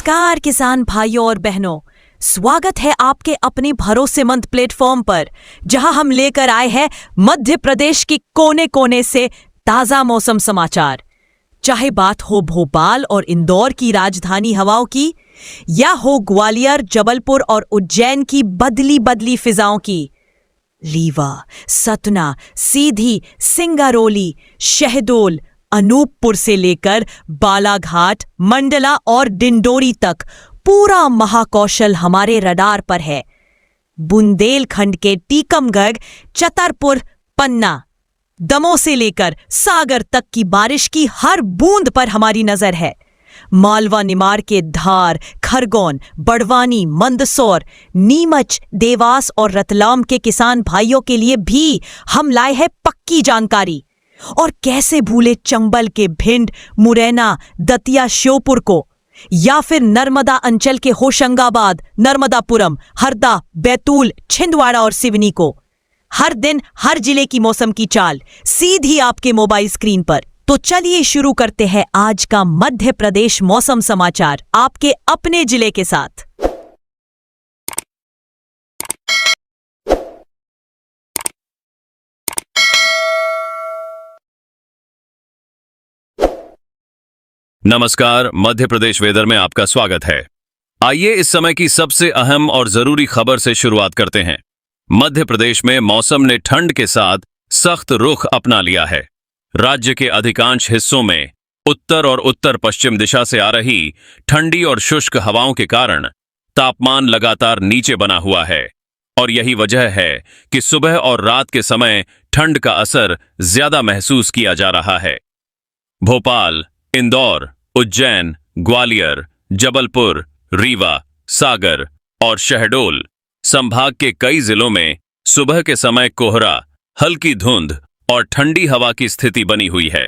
नमस्कार किसान भाइयों और बहनों, स्वागत है आपके अपने भरोसेमंद प्लेटफॉर्म पर, जहां हम लेकर आए हैं मध्य प्रदेश की कोने कोने से ताजा मौसम समाचार। चाहे बात हो भोपाल और इंदौर की राजधानी हवाओं की, या हो ग्वालियर, जबलपुर और उज्जैन की बदली बदली फिजाओं की, रीवा, सतना, सीधी, सिंगरौली, शहडोल, अनूपपुर से लेकर बालाघाट, मंडला और डिंडोरी तक पूरा महाकौशल हमारे रडार पर है। बुंदेलखंड के टीकमगढ़, छतरपुर, पन्ना, दमोह से लेकर सागर तक की बारिश की हर बूंद पर हमारी नजर है। मालवा निमाड़ के धार, खरगोन, बड़वानी, मंदसौर, नीमच, देवास और रतलाम के किसान भाइयों के लिए भी हम लाए हैं पक्की जानकारी। और कैसे भूले चंबल के भिंड, मुरैना, दतिया, श्योपुर को, या फिर नर्मदा अंचल के होशंगाबाद, नर्मदापुरम, हरदा, बैतूल, छिंदवाड़ा और सिवनी को। हर दिन हर जिले की मौसम की चाल सीधी आपके मोबाइल स्क्रीन पर। तो चलिए शुरू करते हैं आज का मध्य प्रदेश मौसम समाचार आपके अपने जिले के साथ। नमस्कार, मध्य प्रदेश वेदर में आपका स्वागत है। आइए इस समय की सबसे अहम और जरूरी खबर से शुरुआत करते हैं। मध्य प्रदेश में मौसम ने ठंड के साथ सख्त रुख अपना लिया है। राज्य के अधिकांश हिस्सों में उत्तर और उत्तर पश्चिम दिशा से आ रही ठंडी और शुष्क हवाओं के कारण तापमान लगातार नीचे बना हुआ है, और यही वजह है कि सुबह और रात के समय ठंड का असर ज्यादा महसूस किया जा रहा है। भोपाल, इंदौर, उज्जैन, ग्वालियर, जबलपुर, रीवा, सागर और शहडोल संभाग के कई जिलों में सुबह के समय कोहरा, हल्की धुंध और ठंडी हवा की स्थिति बनी हुई है।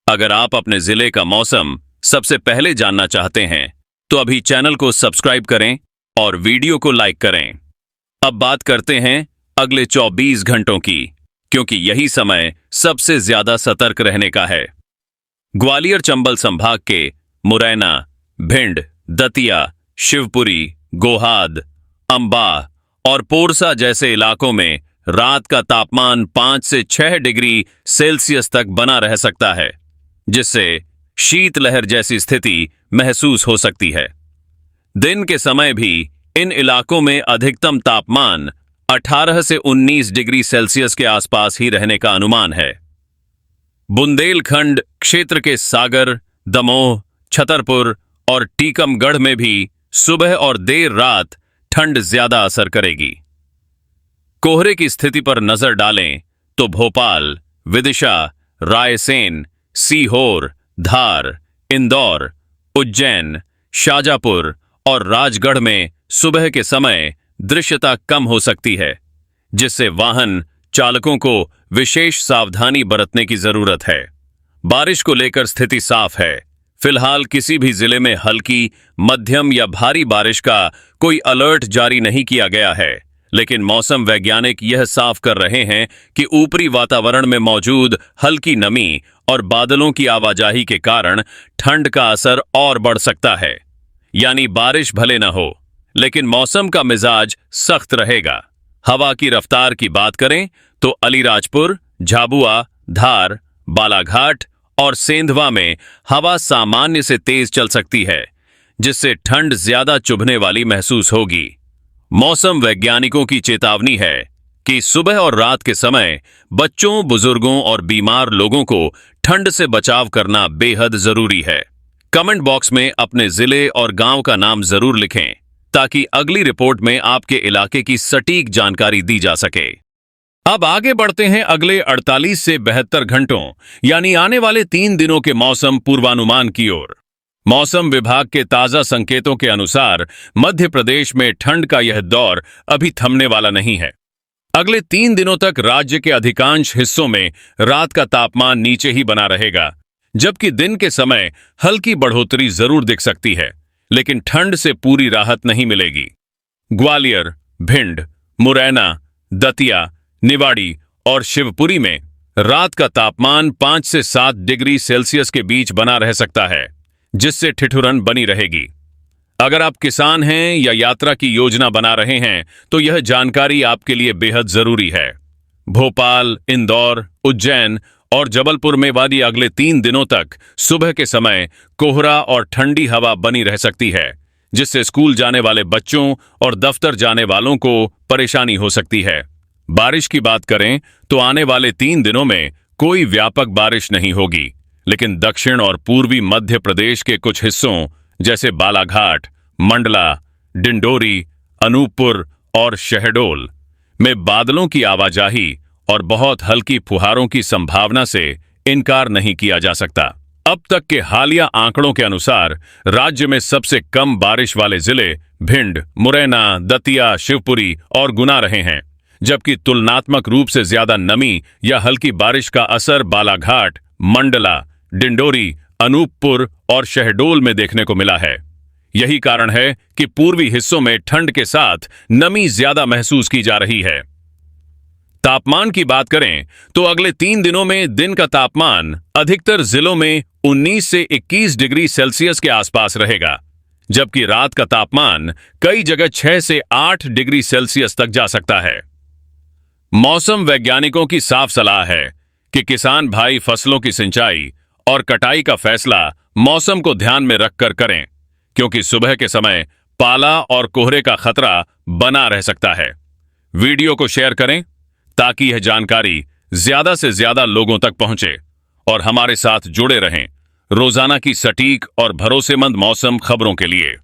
अगर आप अपने जिले का मौसम सबसे पहले जानना चाहते हैं तो अभी चैनल को सब्सक्राइब करें और वीडियो को लाइक करें। अब बात करते हैं अगले 24 घंटों की, क्योंकि यही समय सबसे ज्यादा सतर्क रहने का है। ग्वालियर चंबल संभाग के मुरैना, भिंड, दतिया, शिवपुरी, गोहाद, अंबा और पोरसा जैसे इलाकों में रात का तापमान 5 से 6 डिग्री सेल्सियस तक बना रह सकता है, जिससे शीतलहर जैसी स्थिति महसूस हो सकती है। दिन के समय भी इन इलाकों में अधिकतम तापमान 18 से 19 डिग्री सेल्सियस के आसपास ही रहने का अनुमान है। बुंदेलखंड क्षेत्र के सागर, दमोह, छतरपुर और टीकमगढ़ में भी सुबह और देर रात ठंड ज्यादा असर करेगी। कोहरे की स्थिति पर नजर डालें तो भोपाल, विदिशा, रायसेन, सीहोर, धार, इंदौर, उज्जैन, शाजापुर और राजगढ़ में सुबह के समय दृश्यता कम हो सकती है, जिससे वाहन चालकों को विशेष सावधानी बरतने की जरूरत है। बारिश को लेकर स्थिति साफ है। फिलहाल किसी भी जिले में हल्की, मध्यम या भारी बारिश का कोई अलर्ट जारी नहीं किया गया है, लेकिन मौसम वैज्ञानिक यह साफ कर रहे हैं कि ऊपरी वातावरण में मौजूद हल्की नमी और बादलों की आवाजाही के कारण ठंड का असर और बढ़ सकता है। यानी बारिश भले न हो, लेकिन मौसम का मिजाज सख्त रहेगा। हवा की रफ्तार की बात करें तो अलीराजपुर, झाबुआ, धार, बालाघाट और सेंधवा में हवा सामान्य से तेज चल सकती है, जिससे ठंड ज्यादा चुभने वाली महसूस होगी। मौसम वैज्ञानिकों की चेतावनी है कि सुबह और रात के समय बच्चों, बुजुर्गों और बीमार लोगों को ठंड से बचाव करना बेहद जरूरी है। कमेंट बॉक्स में अपने जिले और गांव का नाम जरूर लिखें, ताकि अगली रिपोर्ट में आपके इलाके की सटीक जानकारी दी जा सके। अब आगे बढ़ते हैं अगले 48 से 72 घंटों यानी आने वाले 3 दिनों के मौसम पूर्वानुमान की ओर। मौसम विभाग के ताजा संकेतों के अनुसार मध्य प्रदेश में ठंड का यह दौर अभी थमने वाला नहीं है। अगले 3 दिनों तक राज्य के अधिकांश हिस्सों में रात का तापमान नीचे ही बना रहेगा, जबकि दिन के समय हल्की बढ़ोतरी जरूर दिख सकती है, लेकिन ठंड से पूरी राहत नहीं मिलेगी। ग्वालियर, भिंड, मुरैना, दतिया, निवाड़ी और शिवपुरी में रात का तापमान 5 से 7 डिग्री सेल्सियस के बीच बना रह सकता है, जिससे ठिठुरन बनी रहेगी। अगर आप किसान हैं या यात्रा की योजना बना रहे हैं तो यह जानकारी आपके लिए बेहद जरूरी है। भोपाल, इंदौर, उज्जैन और जबलपुर में वाली अगले 3 दिनों तक सुबह के समय कोहरा और ठंडी हवा बनी रह सकती है, जिससे स्कूल जाने वाले बच्चों और दफ्तर जाने वालों को परेशानी हो सकती है। बारिश की बात करें तो आने वाले 3 दिनों में कोई व्यापक बारिश नहीं होगी, लेकिन दक्षिण और पूर्वी मध्य प्रदेश के कुछ हिस्सों जैसे बालाघाट, मंडला, डिंडोरी, अनूपपुर और शहडोल में बादलों की आवाजाही और बहुत हल्की फुहारों की संभावना से इनकार नहीं किया जा सकता। अब तक के हालिया आंकड़ों के अनुसार राज्य में सबसे कम बारिश वाले जिले भिंड, मुरैना, दतिया, शिवपुरी और गुना रहे हैं, जबकि तुलनात्मक रूप से ज्यादा नमी या हल्की बारिश का असर बालाघाट, मंडला, डिंडोरी, अनूपपुर और शहडोल में देखने को मिला है। यही कारण है कि पूर्वी हिस्सों में ठंड के साथ नमी ज्यादा महसूस की जा रही है। तापमान की बात करें तो अगले 3 दिनों में दिन का तापमान अधिकतर जिलों में 19 से 21 डिग्री सेल्सियस के आसपास रहेगा, जबकि रात का तापमान कई जगह 6 से 8 डिग्री सेल्सियस तक जा सकता है। मौसम वैज्ञानिकों की साफ सलाह है कि किसान भाई फसलों की सिंचाई और कटाई का फैसला मौसम को ध्यान में रखकर करें, क्योंकि सुबह के समय पाला और कोहरे का खतरा बना रह सकता है। वीडियो को शेयर करें ताकि यह जानकारी ज्यादा से ज्यादा लोगों तक पहुंचे और हमारे साथ जुड़े रहें रोजाना की सटीक और भरोसेमंद मौसम खबरों के लिए।